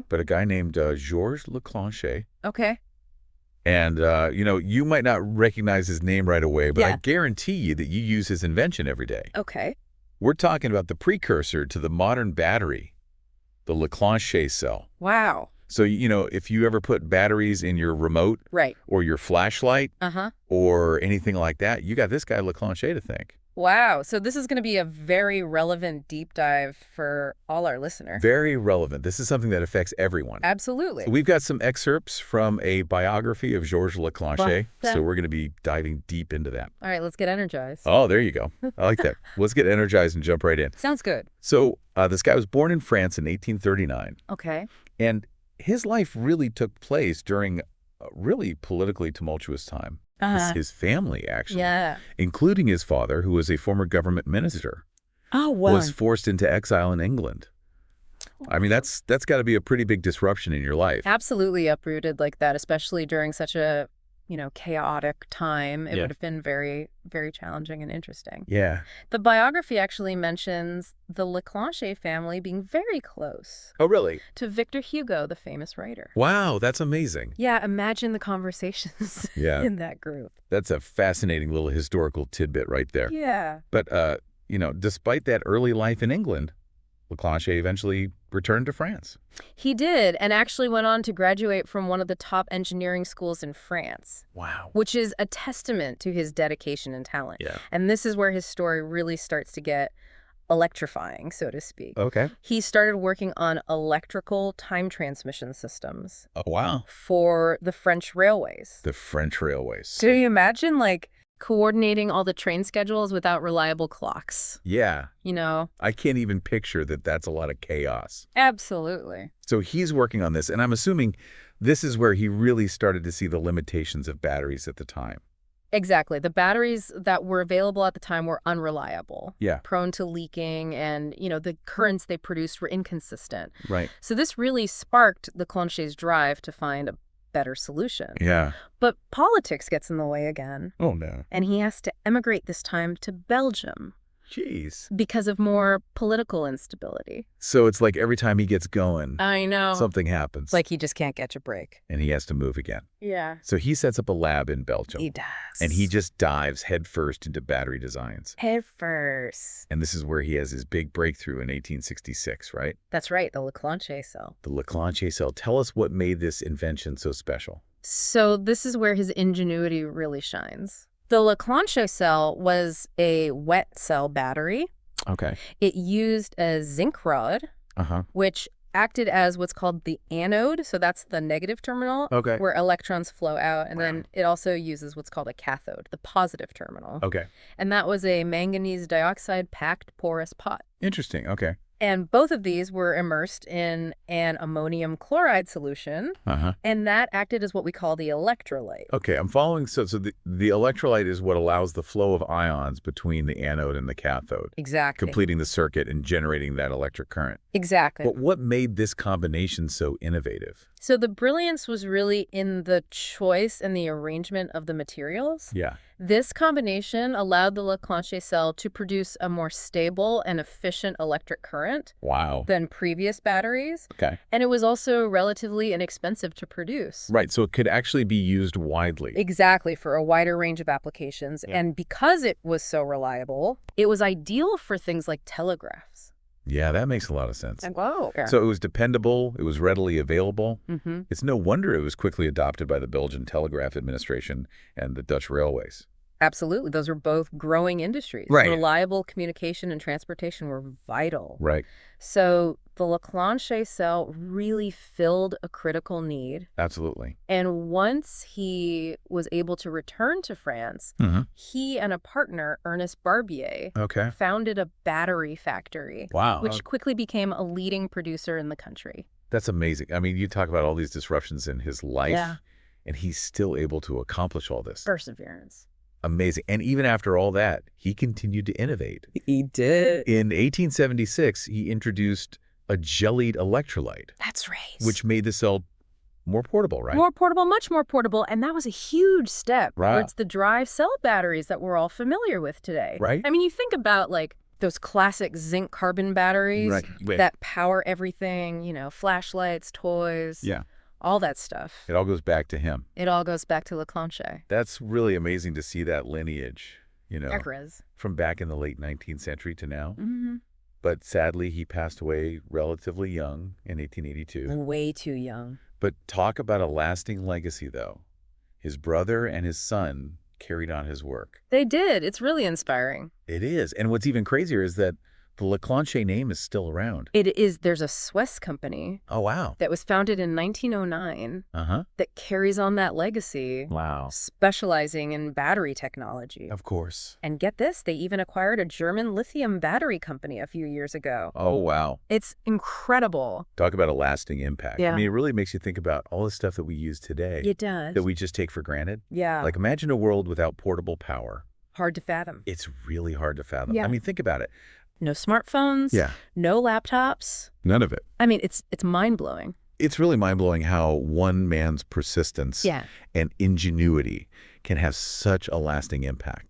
but a guy named Georges Leclanché. Okay. And, you might not recognize his name right away, but I guarantee you that you use his invention every day. Okay. We're talking about the precursor to the modern battery, the Leclanché cell. Wow. So, if you ever put batteries in your remote or your flashlight or anything like that, you got this guy Leclanché to thank. Wow. So this is going to be a very relevant deep dive for all our listeners. Very relevant. This is something that affects everyone. Absolutely. So we've got some excerpts from a biography of Georges Leclanché. So we're going to be diving deep into that. All right, let's get energized. Oh, there you go. I like that. Let's get energized and jump right in. Sounds good. So this guy was born in France in 1839. Okay. And his life really took place during a really politically tumultuous time. His family, actually, including his father, who was a former government minister, was forced into exile in England. I mean, that's got to be a pretty big disruption in your life. Absolutely uprooted like that, especially during such a, chaotic time. It would have been very, very challenging and interesting. Yeah. The biography actually mentions the Leclanché family being very close. Oh, really? To Victor Hugo, the famous writer. Wow, that's amazing. Yeah, imagine the conversations in that group. That's a fascinating little historical tidbit right there. Yeah. But, despite that early life in England, Leclanché eventually returned to France. He did, and actually went on to graduate from one of the top engineering schools in France. Wow. Which is a testament to his dedication and talent. Yeah. And this is where his story really starts to get electrifying, so to speak. Okay. He started working on electrical time transmission systems. Oh, wow. For the French railways. The French railways. So you imagine, coordinating all the train schedules without reliable clocks. Yeah. I can't even picture that that's a lot of chaos. Absolutely. So he's working on this, and I'm assuming this is where he really started to see the limitations of batteries at the time. Exactly. The batteries that were available at the time were unreliable. Yeah. Prone to leaking, and, the currents they produced were inconsistent. Right. So this really sparked Leclanché's drive to find a better solution. Yeah. But politics gets in the way again. Oh, no. And he has to emigrate this time to Belgium. Jeez. Because of more political instability. So it's like every time he gets going, I know, something happens. It's like he just can't catch a break. And he has to move again. Yeah. So he sets up a lab in Belgium. He does. And he just dives headfirst into battery designs. Headfirst. And this is where he has his big breakthrough in 1866, right? That's right, the Leclanché cell. The Leclanché cell. Tell us what made this invention so special. So this is where his ingenuity really shines. The Leclanché cell was a wet cell battery. Okay. It used a zinc rod, which acted as what's called the anode. So that's the negative terminal where electrons flow out. And then it also uses what's called a cathode, the positive terminal. Okay. And that was a manganese dioxide packed porous pot. Interesting. Okay. And both of these were immersed in an ammonium chloride solution, and that acted as what we call the electrolyte. Okay, I'm following. So the electrolyte is what allows the flow of ions between the anode and the cathode. Exactly. Completing the circuit and generating that electric current. Exactly. But what made this combination so innovative? So the brilliance was really in the choice and the arrangement of the materials. Yeah. This combination allowed the Leclanché cell to produce a more stable and efficient electric current than previous batteries. Okay. And it was also relatively inexpensive to produce. Right, so it could actually be used widely. Exactly, for a wider range of applications. Yeah. And because it was so reliable, it was ideal for things like telegraphs. Yeah, that makes a lot of sense. Whoa. So it was dependable, it was readily available. It's no wonder it was quickly adopted by the Belgian Telegraph Administration and the Dutch railways. Absolutely. Those were both growing industries. Right. Reliable communication and transportation were vital. Right. So the Leclanché cell really filled a critical need. Absolutely. And once he was able to return to France, he and a partner, Ernest Barbier, founded a battery factory. Wow. Which quickly became a leading producer in the country. That's amazing. I mean, you talk about all these disruptions in his life, and he's still able to accomplish all this. Perseverance. Amazing. And even after all that, he continued to innovate. He did. In 1876, he introduced a jellied electrolyte. That's right. Which made the cell more portable, right? More portable, much more portable. And that was a huge step towards the dry cell batteries that we're all familiar with today. Right. I mean, you think about Those classic zinc carbon batteries that power everything, flashlights, toys. Yeah. All that stuff. It all goes back to him. It all goes back to Leclanché. That's really amazing to see that lineage, Acres. from back in the late 19th century to now. Mm-hmm. But sadly, he passed away relatively young in 1882. Way too young. But talk about a lasting legacy, though. His brother and his son carried on his work. They did. It's really inspiring. It is. And what's even crazier is that the Leclanché name is still around. It is. There's a Swiss company. Oh, wow. That was founded in 1909 that carries on that legacy. Wow. Specializing in battery technology. Of course. And get this, they even acquired a German lithium battery company a few years ago. Oh, wow. It's incredible. Talk about a lasting impact. Yeah. I mean, it really makes you think about all the stuff that we use today. It does. That we just take for granted. Yeah. Like, imagine a world without portable power. Hard to fathom. It's really hard to fathom. Yeah. I mean, think about it. No smartphones. Yeah. No laptops. None of it. I mean, it's mind-blowing. It's really mind-blowing how one man's persistence and ingenuity can have such a lasting impact.